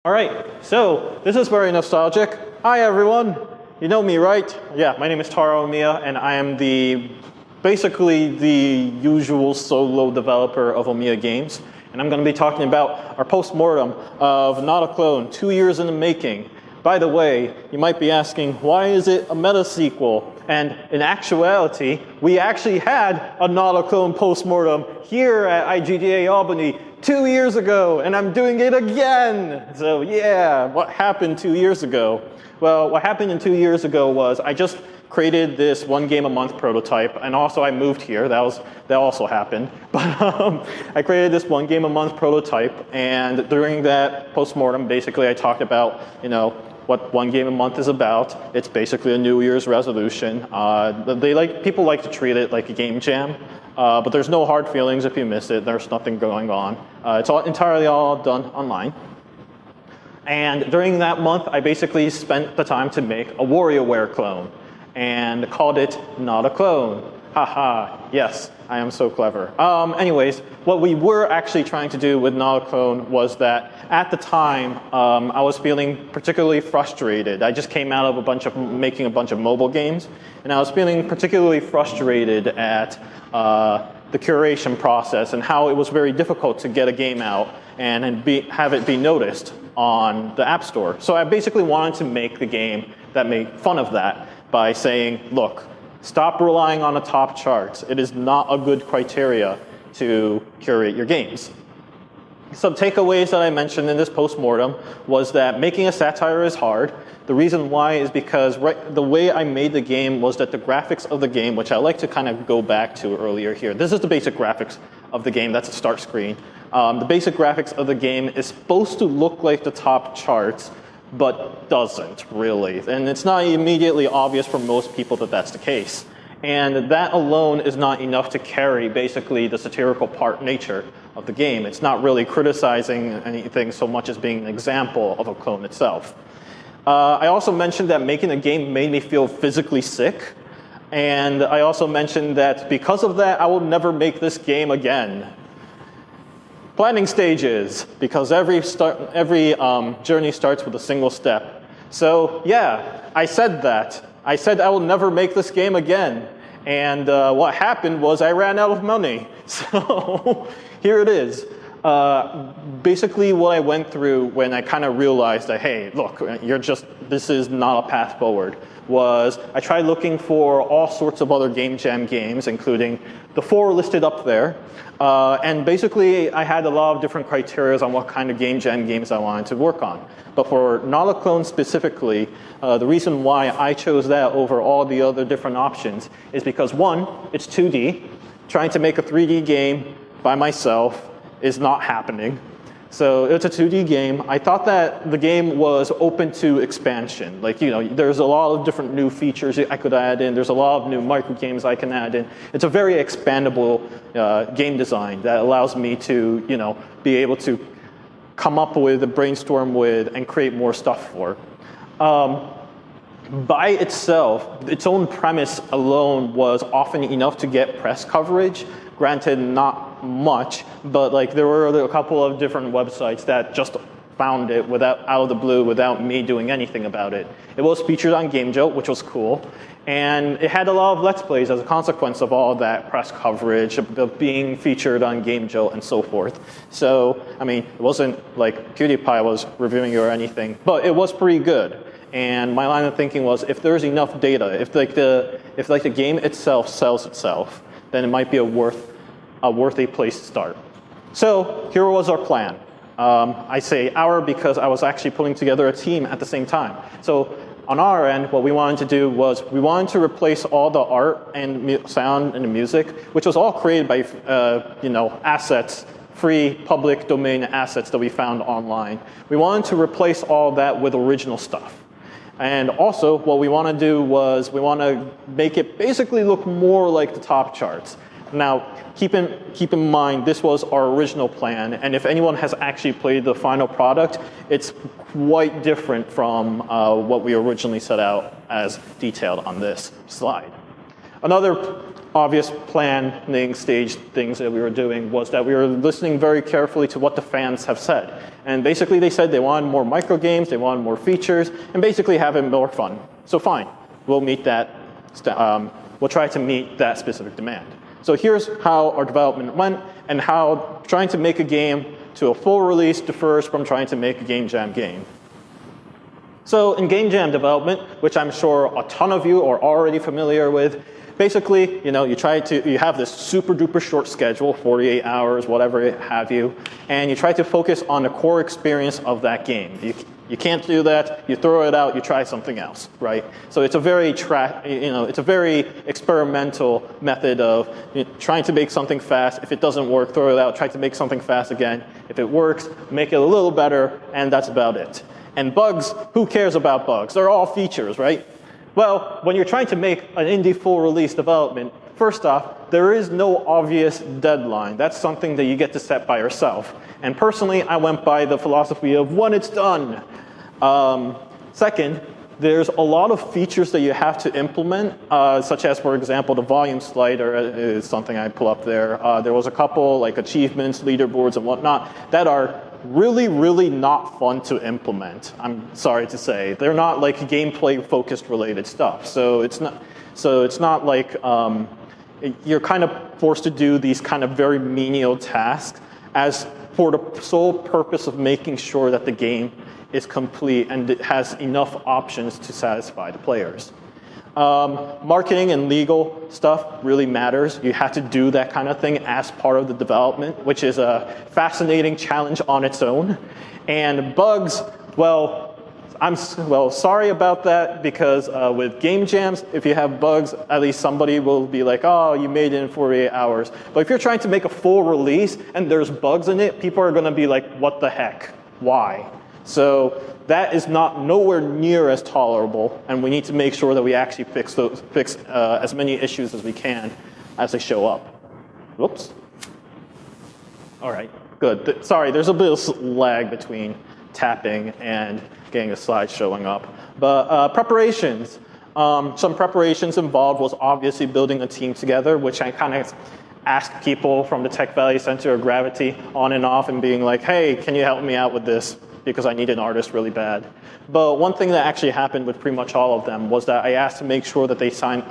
All right, so this is very nostalgic. Hi, everyone. You know me, right? Yeah, my name is Taro Omiya, and I am basically the usual solo developer of Omiya Games. And I'm going to be talking about our post-mortem of Not a Clone, 2 years in the making. By the way, you might be asking, why is it a meta sequel? And in actuality, we actually had a Not a Clone post-mortem here at IGDA Albany 2 years ago, and I'm doing it again. So yeah, what happened 2 years ago? Well, what happened in 2 years ago was I just created this one-game-a-month prototype, and also I moved here. That also happened. But I created this one-game-a-month prototype, and during that post-mortem, basically I talked about, what one game a month is about. It's basically a New Year's resolution. People like to treat it like a game jam, but there's no hard feelings if you miss it. There's nothing going on. It's entirely all done online. And during that month, I basically spent the time to make a WarioWare clone and called it Not a Clone. Haha, yes, I am so clever. Anyways, what we were actually trying to do with Not a Clone was that at the time, I was feeling particularly frustrated. I just came out of making a bunch of mobile games, and I was feeling particularly frustrated at the curation process and how it was very difficult to get a game out and have it be noticed on the App Store. So I basically wanted to make the game that made fun of that by saying, look, stop relying on the top charts. It is not a good criteria to curate your games. Some takeaways that I mentioned in this post-mortem was that making a satire is hard. The reason why is because the way I made the game was that the graphics of the game, which I like to kind of go back to earlier here. This is the basic graphics of the game. That's the start screen. The basic graphics of the game is supposed to look like the top charts, but doesn't really. And it's not immediately obvious for most people that that's the case. And that alone is not enough to carry basically the satirical nature of the game. It's not really criticizing anything so much as being an example of a clone itself. I also mentioned that making the game made me feel physically sick. And I also mentioned that because of that, I will never make this game again. Planning stages, because every journey starts with a single step. So yeah, I said that. I said I will never make this game again. And what happened was I ran out of money. So here it is. Basically what I went through when I kind of realized that, hey, look, this is not a path forward, was I tried looking for all sorts of other game jam games, including the 4 listed up there. And basically, I had a lot of different criteria on what kind of game jam games I wanted to work on. But for Not a Clone specifically, the reason why I chose that over all the other different options is because, one, it's 2D. Trying to make a 3D game by myself is not happening. So it's a 2D game. I thought that the game was open to expansion. There's a lot of different new features I could add in. There's a lot of new micro games I can add in. It's a very expandable game design that allows me to, be able to come up with, brainstorm with, and create more stuff for. By itself, its own premise alone was often enough to get press coverage. Granted, not much, but there were a couple of different websites that just found it out of the blue without me doing anything about it. It was featured on GameJolt, which was cool, and it had a lot of Let's Plays as a consequence of all that press coverage, of being featured on GameJolt and so forth. So, it wasn't like PewDiePie was reviewing it or anything, but it was pretty good. And my line of thinking was, if there's enough data, if the game itself sells itself, then it might be a worthy place to start. So here was our plan. I say our because I was actually putting together a team at the same time. So on our end, what we wanted to do was we wanted to replace all the art and sound and the music, which was all created by assets, free public domain assets that we found online. We wanted to replace all that with original stuff. And also, what we want to do was we want to make it basically look more like the top charts. Now, keep in mind, this was our original plan, and if anyone has actually played the final product, it's quite different from what we originally set out as detailed on this slide. Another obvious planning stage things that we were doing was that we were listening very carefully to what the fans have said. And basically they said they wanted more micro games, they wanted more features, and basically having more fun. So fine, we'll meet that, we'll try to meet that specific demand. So here's how our development went and how trying to make a game to a full release differs from trying to make a game jam game. So in game jam development, which I'm sure a ton of you are already familiar with, basically, you have this super duper short schedule, 48 hours, whatever have you, and you try to focus on the core experience of that game. You can't do that, you throw it out, you try something else, right? So it's a very experimental method of trying to make something fast. If it doesn't work, throw it out, try to make something fast again. If it works, make it a little better, and that's about it. And bugs, who cares about bugs? They're all features, right? Well, when you're trying to make an indie full release development, first off, there is no obvious deadline. That's something that you get to set by yourself. And personally, I went by the philosophy of when it's done. Second, there's a lot of features that you have to implement, such as, for example, the volume slider is something I pull up there. There was a couple like achievements, leaderboards, and whatnot that are really, really not fun to implement. I'm sorry to say. They're not like gameplay-focused related stuff. So it's not like you're kind of forced to do these kind of very menial tasks as for the sole purpose of making sure that the game is complete and it has enough options to satisfy the players. Marketing and legal stuff really matters. You have to do that kind of thing as part of the development, which is a fascinating challenge on its own. And bugs, well, I'm sorry about that because with game jams, if you have bugs, at least somebody will be like, oh, you made it in 48 hours. But if you're trying to make a full release and there's bugs in it, people are going to be like, what the heck? Why? So that is nowhere near as tolerable, and we need to make sure that we actually fix as many issues as we can as they show up. Whoops. All right, good. Sorry, there's a bit of lag between tapping and getting a slide showing up. But preparations. Some preparations involved was obviously building a team together, which I kind of asked people from the Tech Valley Center of Gravity on and off and being like, hey, can you help me out with this? Because I need an artist really bad. But one thing that actually happened with pretty much all of them was that I asked to make sure that they signed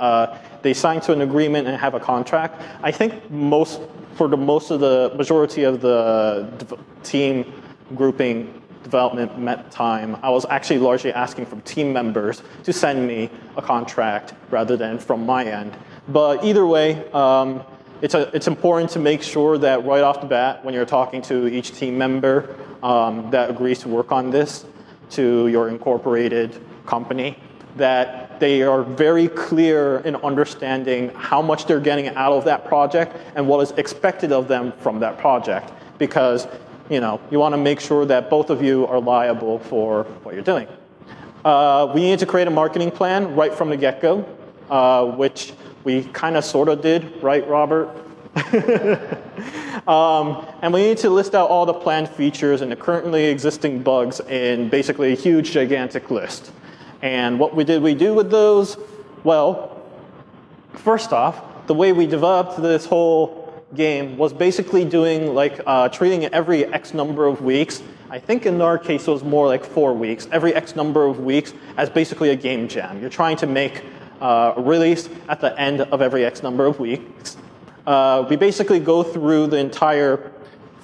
to an agreement and have a contract. I think for the majority of the team grouping development time, I was actually largely asking from team members to send me a contract rather than from my end. But either way, it's important to make sure that right off the bat, when you're talking to each team member that agrees to work on this, to your incorporated company, that they are very clear in understanding how much they're getting out of that project and what is expected of them from that project. Because you want to make sure that both of you are liable for what you're doing. We need to create a marketing plan right from the get-go, which we kind of sort of did, right, Robert? And we need to list out all the planned features and the currently existing bugs in basically a huge, gigantic list. And what did we do with those? Well, first off, the way we developed this whole game was basically doing treating every X number of weeks. I think in our case it was more like 4 weeks. Every X number of weeks as basically a game jam. You're trying to make a release at the end of every X number of weeks. We basically go through the entire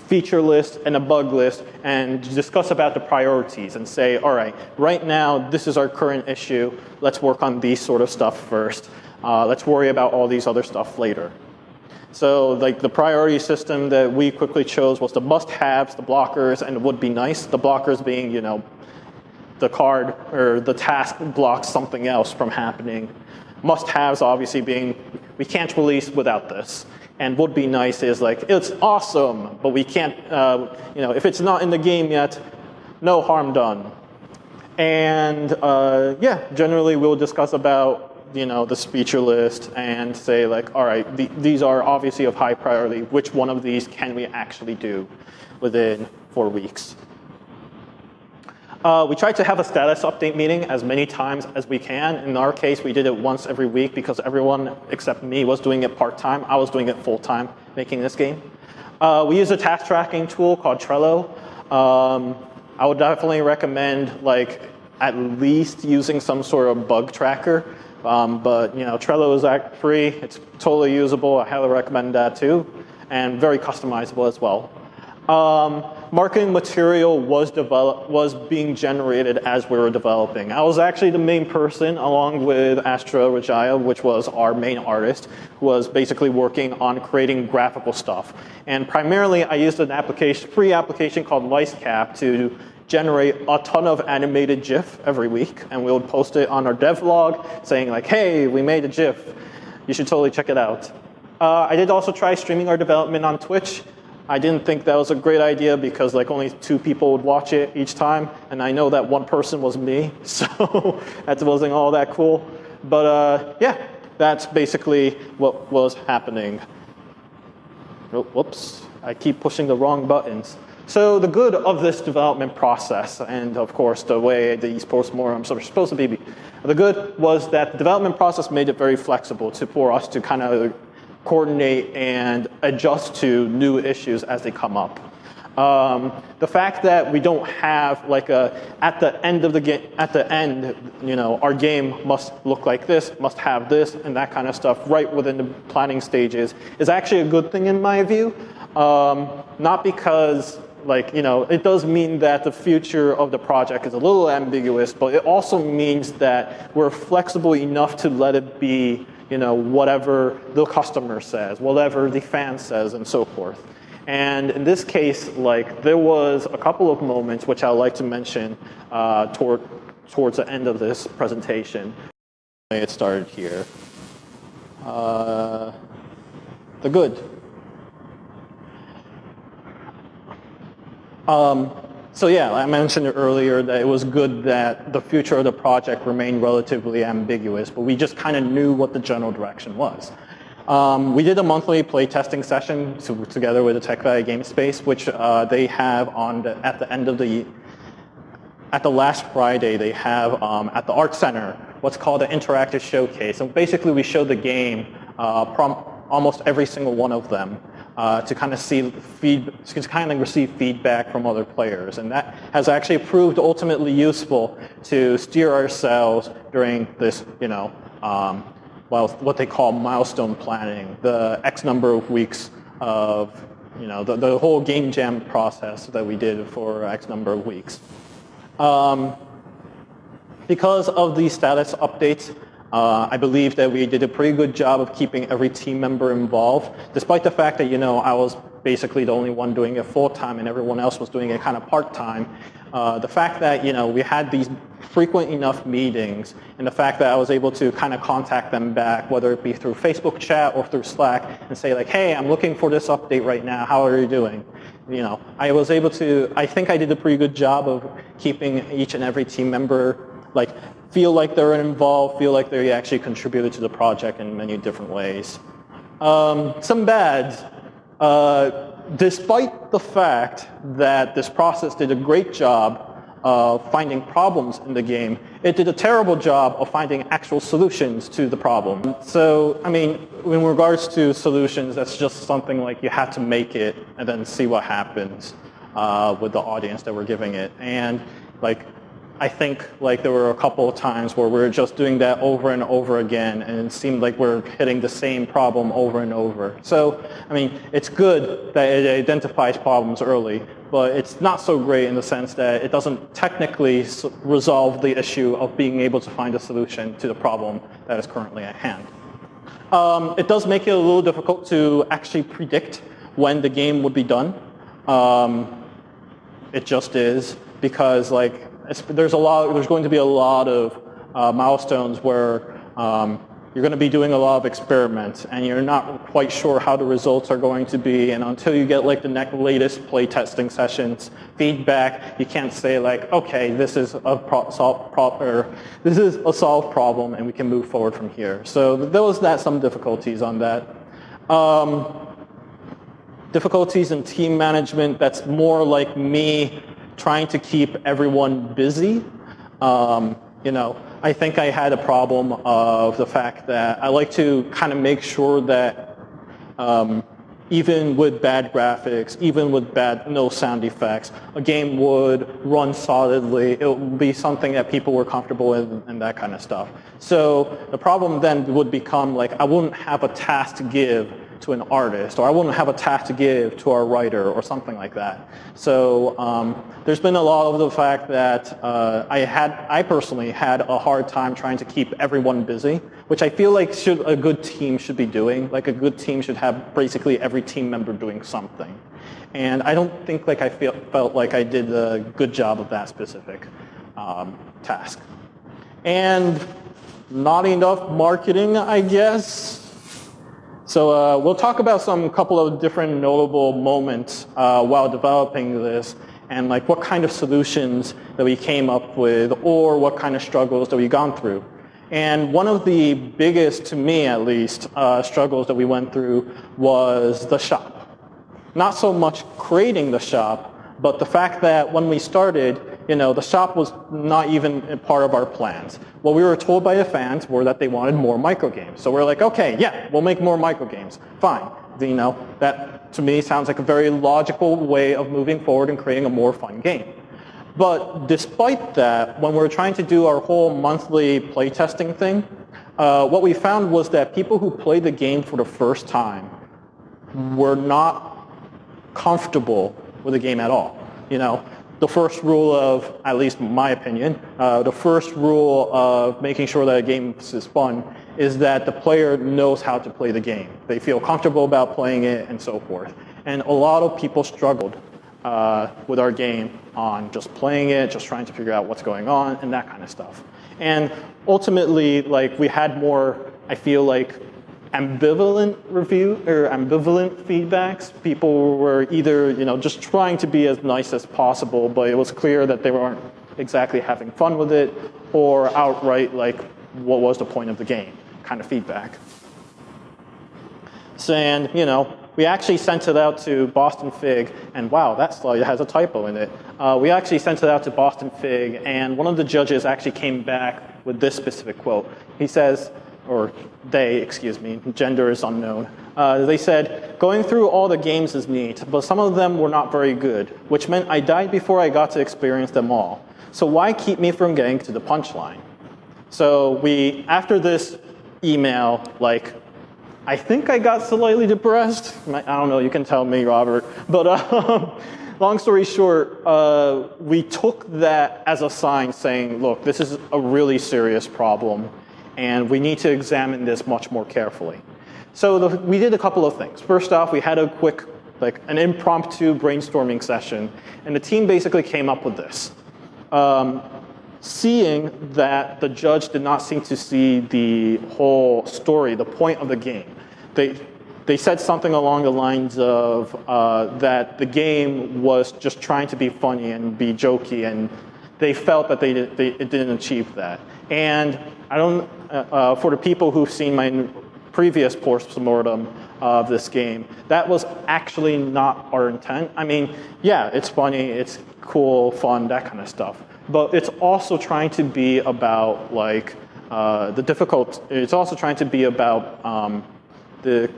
feature list and a bug list and discuss about the priorities and say, all right, right now this is our current issue. Let's work on these sort of stuff first. Let's worry about all these other stuff later. So like the priority system that we quickly chose was the must-haves, the blockers, and the would-be-nice. The blockers being, the card or the task blocks something else from happening. Must-haves obviously being, we can't release without this. And would be nice is like, it's awesome, but we can't, if it's not in the game yet, no harm done. And generally we'll discuss about, the feature list and say like, all right, these are obviously of high priority. Which one of these can we actually do within 4 weeks? We tried to have a status update meeting as many times as we can. In our case, we did it once every week because everyone except me was doing it part-time. I was doing it full-time, making this game. We use a task tracking tool called Trello. I would definitely recommend like at least using some sort of bug tracker. But Trello is free. It's totally usable. I highly recommend that too, and very customizable as well. Marketing material was being generated as we were developing. I was actually the main person, along with Astra Rajaya, which was our main artist, who was basically working on creating graphical stuff. And primarily, I used an free application called LiceCap to generate a ton of animated GIF every week, and we would post it on our devlog saying like, hey, we made a GIF. You should totally check it out. I did also try streaming our development on Twitch. I didn't think that was a great idea because like only 2 people would watch it each time, and I know that one person was me, so that wasn't all that cool. But yeah, that's basically what was happening. Oh, whoops, I keep pushing the wrong buttons. So the good of this development process, and of course the way these post-mortems are supposed to be, the good was that the development process made it very flexible for us to kind of coordinate and adjust to new issues as they come up. The fact that we don't have like at the end of the game, our game must look like this, must have this, and that kind of stuff right within the planning stages is actually a good thing in my view. Not because it does mean that the future of the project is a little ambiguous, but it also means that we're flexible enough to let it be whatever the customer says, whatever the fan says, and so forth. And in this case, there was a couple of moments which I'd like to mention towards the end of this presentation. It started here. The good. So yeah, I mentioned earlier that it was good that the future of the project remained relatively ambiguous, but we just kind of knew what the general direction was. We did a monthly playtesting session together with the Tech Valley Game Space, which they have at the last Friday, they have at the Art Center what's called an interactive showcase. And basically, we showed the game from almost every single one of them. To kind of receive feedback from other players, and that has actually proved ultimately useful to steer ourselves during this, what they call milestone planning, the X number of weeks of, the whole game jam process that we did for X number of weeks. Because of these status updates, I believe that we did a pretty good job of keeping every team member involved, despite the fact that, I was basically the only one doing it full-time and everyone else was doing it kind of part-time. The fact that, we had these frequent enough meetings, and the fact that I was able to kind of contact them back, whether it be through Facebook chat or through Slack, and say like, hey, I'm looking for this update right now, how are you doing? I think I did a pretty good job of keeping each and every team member feel like they're involved, feel like they actually contributed to the project in many different ways. Some bads. Despite the fact that this process did a great job of finding problems in the game, it did a terrible job of finding actual solutions to the problem. So, in regards to solutions, that's just something like you have to make it and then see what happens with the audience that we're giving it. And I think there were a couple of times where we were just doing that over and over again, and it seemed like we're hitting the same problem over and over. So, it's good that it identifies problems early, but it's not so great in the sense that it doesn't technically resolve the issue of being able to find a solution to the problem that is currently at hand. It does make it a little difficult to actually predict when the game would be done. It just is, because there's going to be a lot of milestones where you're going to be doing a lot of experiments, and you're not quite sure how the results are going to be. And until you get the latest playtesting sessions feedback, you can't say okay, this is a solved problem, and we can move forward from here. So there was some difficulties on that. Difficulties in team management. That's more like me trying to keep everyone busy. You know, I think I had a problem of the fact that I like to kind of make sure that even with bad graphics, even with no sound effects, a game would run solidly. It would be something that people were comfortable with and that kind of stuff. So the problem then would become like I wouldn't have a task to give to an artist, or I wouldn't have a task to give to our writer or something like that. So there's been a lot of the fact that I personally had a hard time trying to keep everyone busy, which I feel like a good team should be doing. Like a good team should have basically every team member doing something. And I don't think like I felt like I did a good job of that specific task. And not enough marketing, I guess. So we'll talk about some couple of different notable moments while developing this, and like what kind of solutions that we came up with, or what kind of struggles that we've gone through. And one of the biggest, to me at least, struggles that we went through was the shop. Not so much creating the shop, but the fact that when we started, you know, the shop was not even a part of our plans. What we were told by the fans were that they wanted more microgames. So we're like, okay, yeah, we'll make more microgames. Fine. You know, that to me sounds like a very logical way of moving forward and creating a more fun game. But despite that, when we're trying to do our whole monthly playtesting thing, what we found was that people who played the game for the first time were not comfortable with the game at all. You know, the first rule of, at least in my opinion, the first rule of making sure that a game is fun is that the player knows how to play the game. They feel comfortable about playing it and so forth. And a lot of people struggled with our game on just playing it, just trying to figure out what's going on and that kind of stuff. And ultimately, like, we had more, I feel like, ambivalent feedbacks. People were either, you know, just trying to be as nice as possible, but it was clear that they weren't exactly having fun with it, or outright like, what was the point of the game kind of feedback. Saying, you know, we actually sent it out to Boston Fig, and wow, that slide has a typo in it. We actually sent it out to Boston Fig, and one of the judges actually came back with this specific quote. He says, or they, excuse me, gender is unknown. They said, going through all the games is neat, but some of them were not very good, which meant I died before I got to experience them all. So why keep me from getting to the punchline? So after this email, like, I think I got slightly depressed. I don't know, you can tell me, Robert. But long story short, we took that as a sign saying, look, this is a really serious problem, and we need to examine this much more carefully. So we did a couple of things. First off, we had a quick, like an impromptu brainstorming session, and the team basically came up with this. Seeing that the judge did not seem to see the whole story, the point of the game. They said something along the lines of that the game was just trying to be funny and be jokey, and they felt that it didn't achieve that. And I don't, for the people who've seen my previous post-mortem of this game, that was actually not our intent. I mean, yeah, it's funny, it's cool, fun, that kind of stuff. But it's also trying to be about like it's also trying to be about the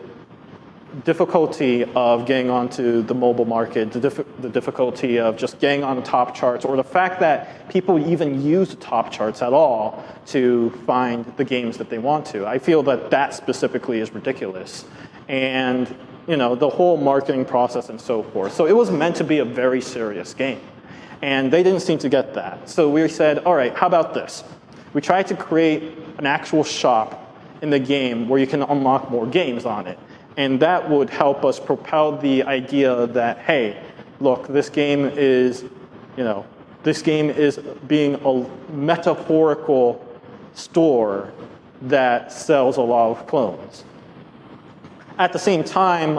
difficulty of getting onto the mobile market, the difficulty of just getting on the top charts, or the fact that people even use the top charts at all to find the games that they want to. I feel that that specifically is ridiculous. And, you know, the whole marketing process and so forth. So it was meant to be a very serious game. And they didn't seem to get that. So we said, all right, how about this? We tried to create an actual shop in the game where you can unlock more games on it. And that would help us propel the idea that, hey, look, this game is, you know, this game is being a metaphorical store that sells a lot of clones. At the same time,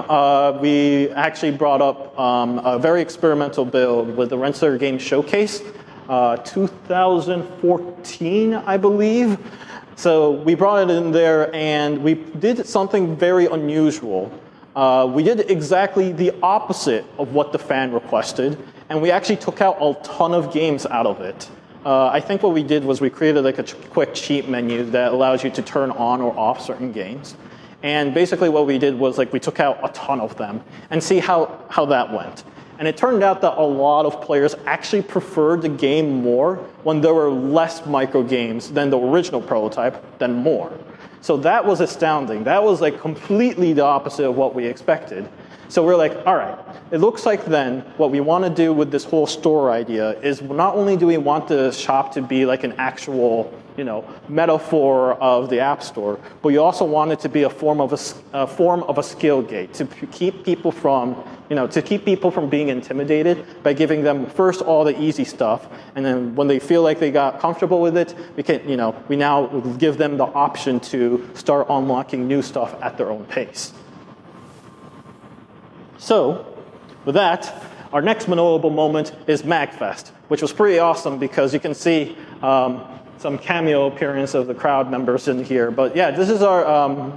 we actually brought up a very experimental build with the Rensselaer Games Showcase, 2014, I believe. So we brought it in there, and we did something very unusual. We did exactly the opposite of what the fan requested, And we actually took out a ton of games out of it. I think what we did was we created like a quick cheat menu that allows you to turn on or off certain games. And basically what we did was like we took out a ton of them and see how that went. And it turned out that a lot of players actually preferred the game more when there were less micro games than the original prototype than more. So that was astounding. That was like completely the opposite of what we expected. So we're like, all right, it looks like then what we want to do with this whole store idea is not only do we want the shop to be like an actual, metaphor of the App Store, but you also want it to be a form of a skill gate to keep people from, being intimidated by giving them first all the easy stuff, and then when they feel like they got comfortable with it, we now give them the option to start unlocking new stuff at their own pace. So, with that, our next notable moment is MAGFest, which was pretty awesome because you can see some cameo appearance of the crowd members in here. But yeah, this is our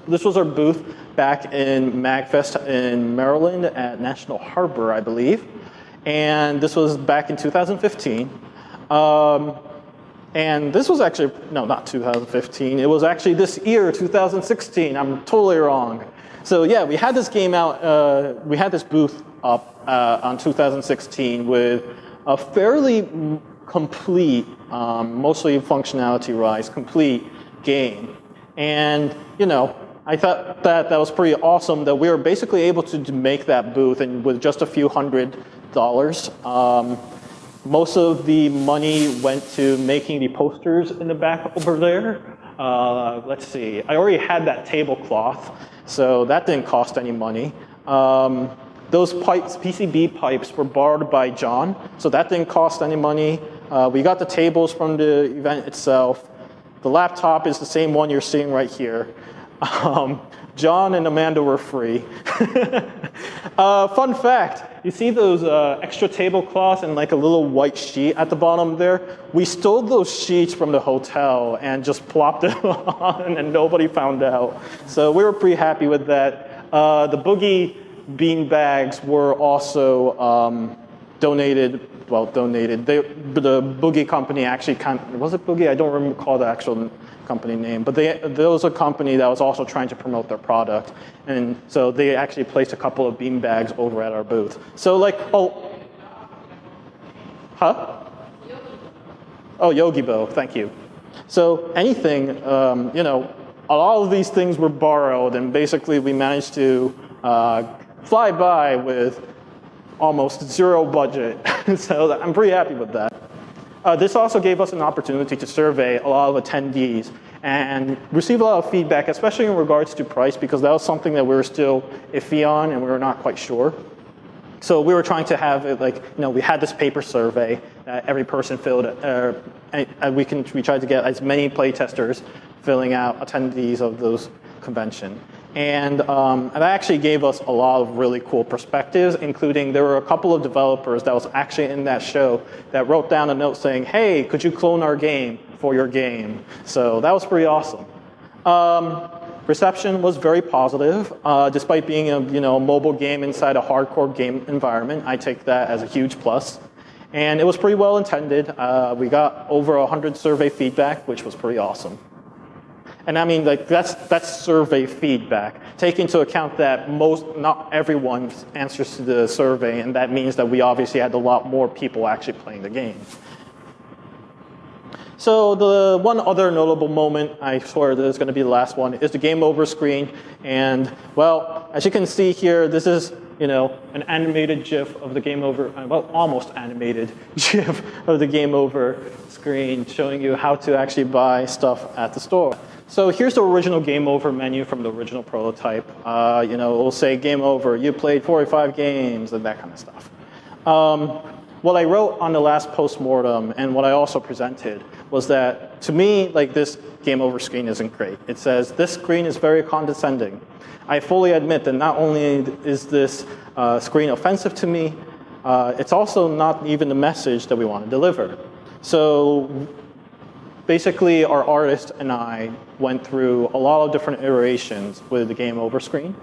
this was our booth back in MAGFest in Maryland at National Harbor, I believe, and this was back in 2015. And this was actually not 2015. It was actually this year, 2016. I'm totally wrong. So yeah, we had this game out, we had this booth up on 2016 with a fairly complete, mostly functionality-wise, complete game. And, I thought that was pretty awesome that we were basically able to make that booth and with just a few $100s. Most of the money went to making the posters in the back over there. Let's see, I already had that tablecloth, so that didn't cost any money. Those pipes, PCB pipes, were borrowed by John, so that didn't cost any money. We got the tables from the event itself. The laptop is the same one you're seeing right here. John and Amanda were free. Fun fact, you see those extra tablecloths and like a little white sheet at the bottom there? We stole those sheets from the hotel and just plopped them on and nobody found out. So we were pretty happy with that. The Boogie bean bags were also donated. The Boogie company actually was it Boogie? I don't recall the actual company name, but there was a company that was also trying to promote their product, and so they actually placed a couple of bean bags over at our booth. So Yogibo, thank you. So anything, a lot of these things were borrowed, and basically we managed to fly by with almost zero budget. So I'm pretty happy with that. This also gave us an opportunity to survey a lot of attendees and receive a lot of feedback, especially in regards to price, because that was something that we were still iffy on and we were not quite sure. So we were trying to have it we had this paper survey that every person filled, and we tried to get as many playtesters filling out attendees of those convention. And that actually gave us a lot of really cool perspectives, including there were a couple of developers that was actually in that show that wrote down a note saying, hey, could you clone our game for your game? So that was pretty awesome. Reception was very positive, despite being a mobile game inside a hardcore game environment. I take that as a huge plus. And it was pretty well intended. We got over 100 survey feedback, which was pretty awesome. And I mean, that's survey feedback. Take into account that not everyone answers to the survey, and that means that we obviously had a lot more people actually playing the game. So the one other notable moment, I swear this is going to be the last one, is the game over screen. And well, as you can see here, this is an animated GIF of the game over, well, almost animated GIF of the game over screen, showing you how to actually buy stuff at the store. So here's the original game over menu from the original prototype. It'll say game over, you played 45 games, and that kind of stuff. What I wrote on the last Post-Mortem, and what I also presented, was that to me, this game over screen isn't great. It says, this screen is very condescending. I fully admit that not only is this screen offensive to me, it's also not even the message that we want to deliver. So basically, our artist and I went through a lot of different iterations with the game over screen.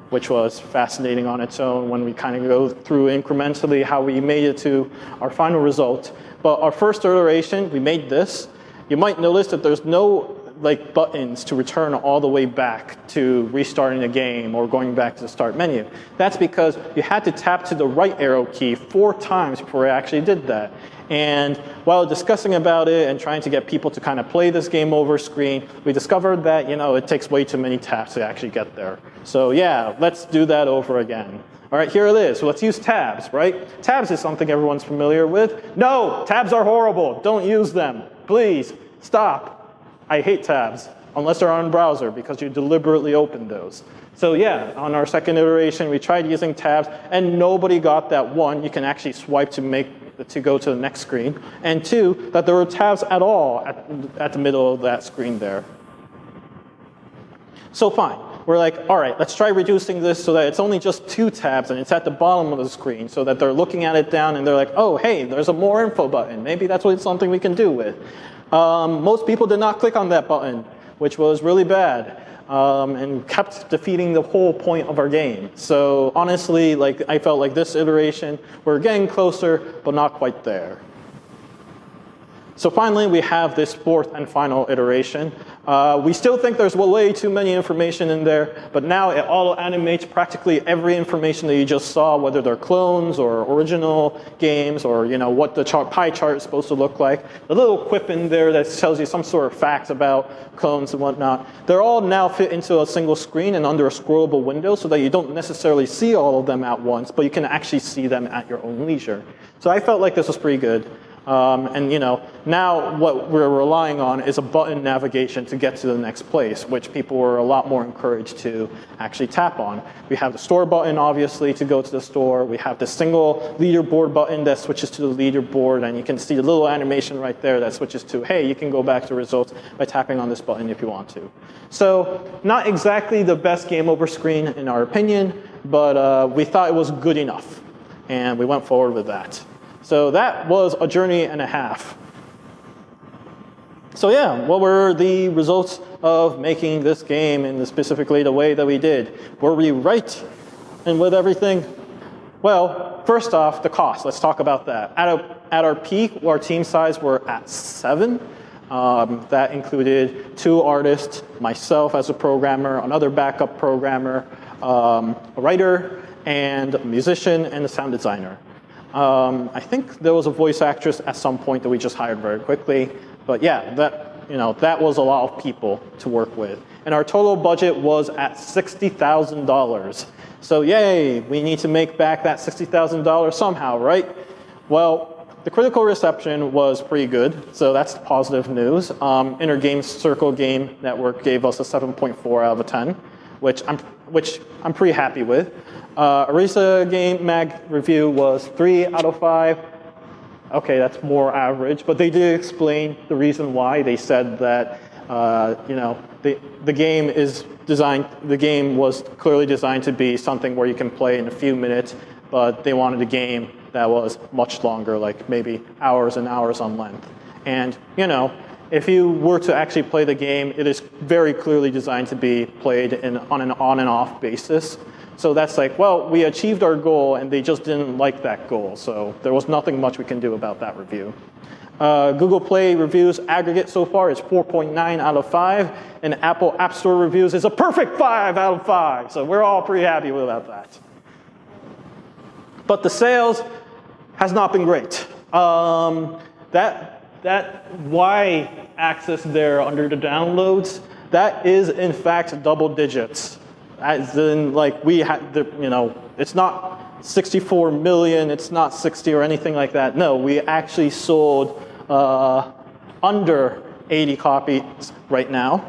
which was fascinating on its own when we kind of go through incrementally how we made it to our final result. But our first iteration, we made this. You might notice that there's no buttons to return all the way back to restarting the game or going back to the start menu. That's because you had to tap to the right arrow key 4 times before I actually did that. And while discussing about it and trying to get people to kind of play this game over screen, we discovered that, it takes way too many taps to actually get there. So yeah, let's do that over again. All right, here it is. So let's use tabs, right? Tabs is something everyone's familiar with. No, tabs are horrible. Don't use them. Please, stop. I hate tabs, unless they're on browser, because you deliberately open those. So yeah, on our second iteration, we tried using tabs, and nobody got that. 1, you can actually swipe to go to the next screen, and 2, that there were tabs at all at the middle of that screen there. So fine. We're like, all right, let's try reducing this so that it's only just 2 tabs and it's at the bottom of the screen so that they're looking at it down and they're like, oh, hey, there's a more info button. Maybe that's something we can do with. Most people did not click on that button, which was really bad, and kept defeating the whole point of our game. So honestly, I felt like this iteration, we're getting closer, but not quite there. So finally, we have this 4th and final iteration. We still think there's way too many information in there, but now it auto-animates practically every information that you just saw, whether they're clones or original games or what the pie chart is supposed to look like. The little quip in there that tells you some sort of facts about clones and whatnot. They're all now fit into a single screen and under a scrollable window so that you don't necessarily see all of them at once, but you can actually see them at your own leisure. So I felt like this was pretty good. And now what we're relying on is a button navigation to get to the next place, which people were a lot more encouraged to actually tap on. We have the store button, obviously, to go to the store. We have the single leaderboard button that switches to the leaderboard, and you can see the little animation right there that switches to, hey, you can go back to results by tapping on this button if you want to. So not exactly the best game over screen in our opinion, but we thought it was good enough, and we went forward with that. So that was a journey and a half. So yeah, what were the results of making this game in specifically the way that we did? Were we right and with everything? Well, first off, the cost. Let's talk about that. At our peak, our team size were at 7. That included 2 artists, myself as a programmer, another backup programmer, a writer, and a musician, and a sound designer. I think there was a voice actress at some point that we just hired very quickly. But yeah, that was a lot of people to work with. And our total budget was at $60,000. So yay, we need to make back that $60,000 somehow, right? Well, the critical reception was pretty good, so that's positive news. Inner Game Circle Game Network gave us a 7.4 out of 10, which I'm pretty happy with. Arisa Game Mag review was 3 out of 5. Okay, that's more average, but they did explain the reason why. They said that the game was clearly designed to be something where you can play in a few minutes, but they wanted a game that was much longer, like maybe hours and hours on length. And if you were to actually play the game, it is very clearly designed to be played on an on and off basis. So that's like, well, we achieved our goal, and they just didn't like that goal. So there was nothing much we can do about that review. Google Play reviews aggregate so far is 4.9 out of 5, and Apple App Store reviews is a perfect 5 out of 5. So we're all pretty happy about that. But the sales has not been great. That y-axis there under the downloads, that is in fact double digits. As in, it's not 64 million, it's not 60 or anything like that. No, we actually sold under 80 copies right now.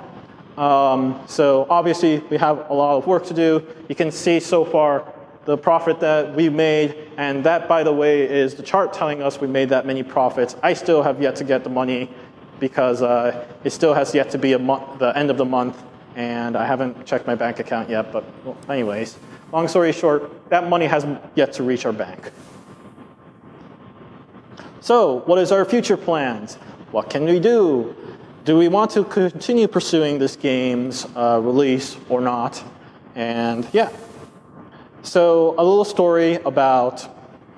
So obviously, we have a lot of work to do. You can see so far the profit that we made, and that, by the way, is the chart telling us we made that many profits. I still have yet to get the money because it still has yet to be the end of the month, and I haven't checked my bank account yet. But well, anyways, long story short, that money hasn't yet to reach our bank. So what is our future plans? What can we do? Do we want to continue pursuing this game's release or not? And yeah, So a little story about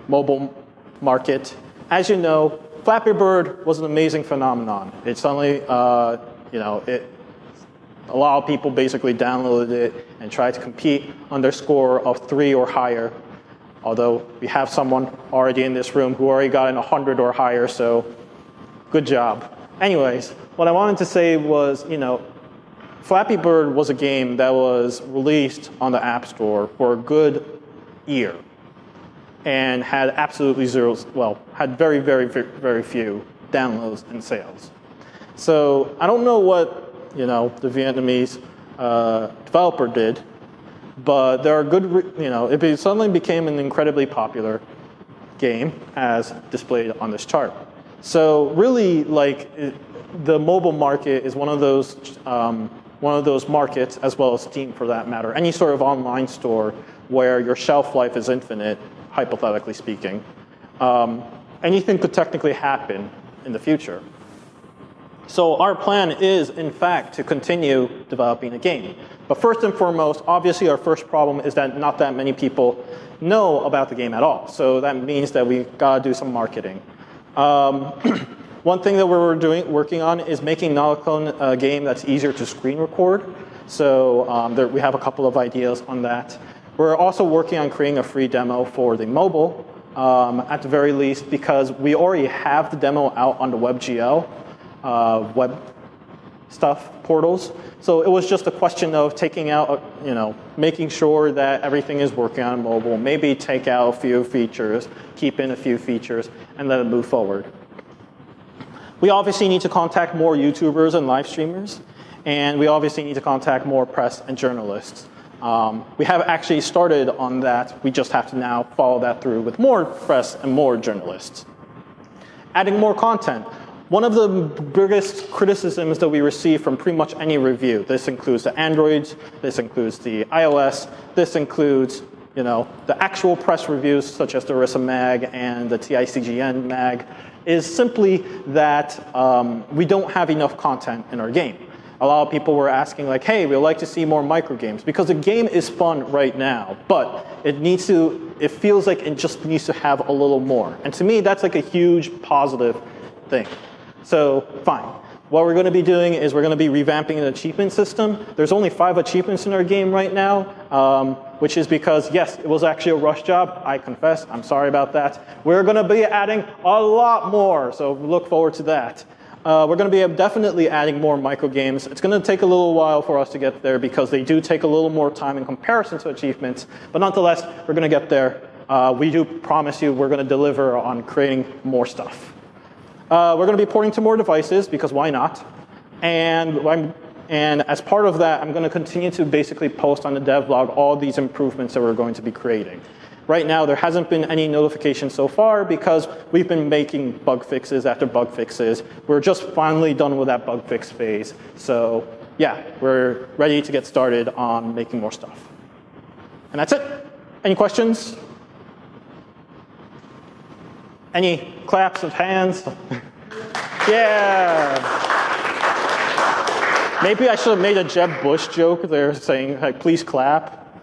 mobile market. As you know, Flappy Bird was an amazing phenomenon. It suddenly, a lot of people basically downloaded it and tried to compete on their score of 3 or higher. Although we have someone already in this room who already got an 100 or higher, so good job. Anyways, what I wanted to say was, Flappy Bird was a game that was released on the App Store for a good year and had absolutely zero, had very, very, very few downloads and sales. So I don't know what, the Vietnamese developer did, but there are good, it suddenly became an incredibly popular game as displayed on this chart. So really, the mobile market is one of those markets, as well as Steam for that matter, any sort of online store where your shelf life is infinite, hypothetically speaking. Anything could technically happen in the future. So our plan is, in fact, to continue developing a game. But first and foremost, obviously our first problem is that not that many people know about the game at all. So that means that we've got to do some marketing. One thing that we're working on is making Nalcon a game that's easier to screen record. So we have a couple of ideas on that. We're also working on creating a free demo for the mobile, at the very least, because we already have the demo out on the WebGL web stuff portals. So it was just a question of taking out, making sure that everything is working on mobile, maybe take out a few features, keep in a few features, and let it move forward. We obviously need to contact more YouTubers and live streamers, and we obviously need to contact more press and journalists. We have actually started on that. We just have to now follow that through with more press and more journalists. Adding more content. One of the biggest criticisms that we receive from pretty much any review, this includes the Androids, this includes the iOS, this includes the actual press reviews such as the RISA Mag and the TICGN Mag, is simply that we don't have enough content in our game. A lot of people were asking hey, we'd like to see more microgames, because the game is fun right now, but it feels like it just needs to have a little more. And to me, that's a huge positive thing. So fine. What we're going to be doing is we're going to be revamping an achievement system. There's only 5 achievements in our game right now, which is because, yes, it was actually a rush job. I confess. I'm sorry about that. We're going to be adding a lot more, so look forward to that. We're going to be definitely adding more microgames. It's going to take a little while for us to get there because they do take a little more time in comparison to achievements. But nonetheless, we're going to get there. We do promise you we're going to deliver on creating more stuff. We're going to be porting to more devices, because why not? And as part of that, I'm going to continue to basically post on the devlog all these improvements that we're going to be creating. Right now, there hasn't been any notification so far because we've been making bug fixes after bug fixes. We're just finally done with that bug fix phase. So yeah, we're ready to get started on making more stuff. And that's it. Any questions? Any claps of hands? Yeah. Maybe I should have made a Jeb Bush joke there saying, please clap.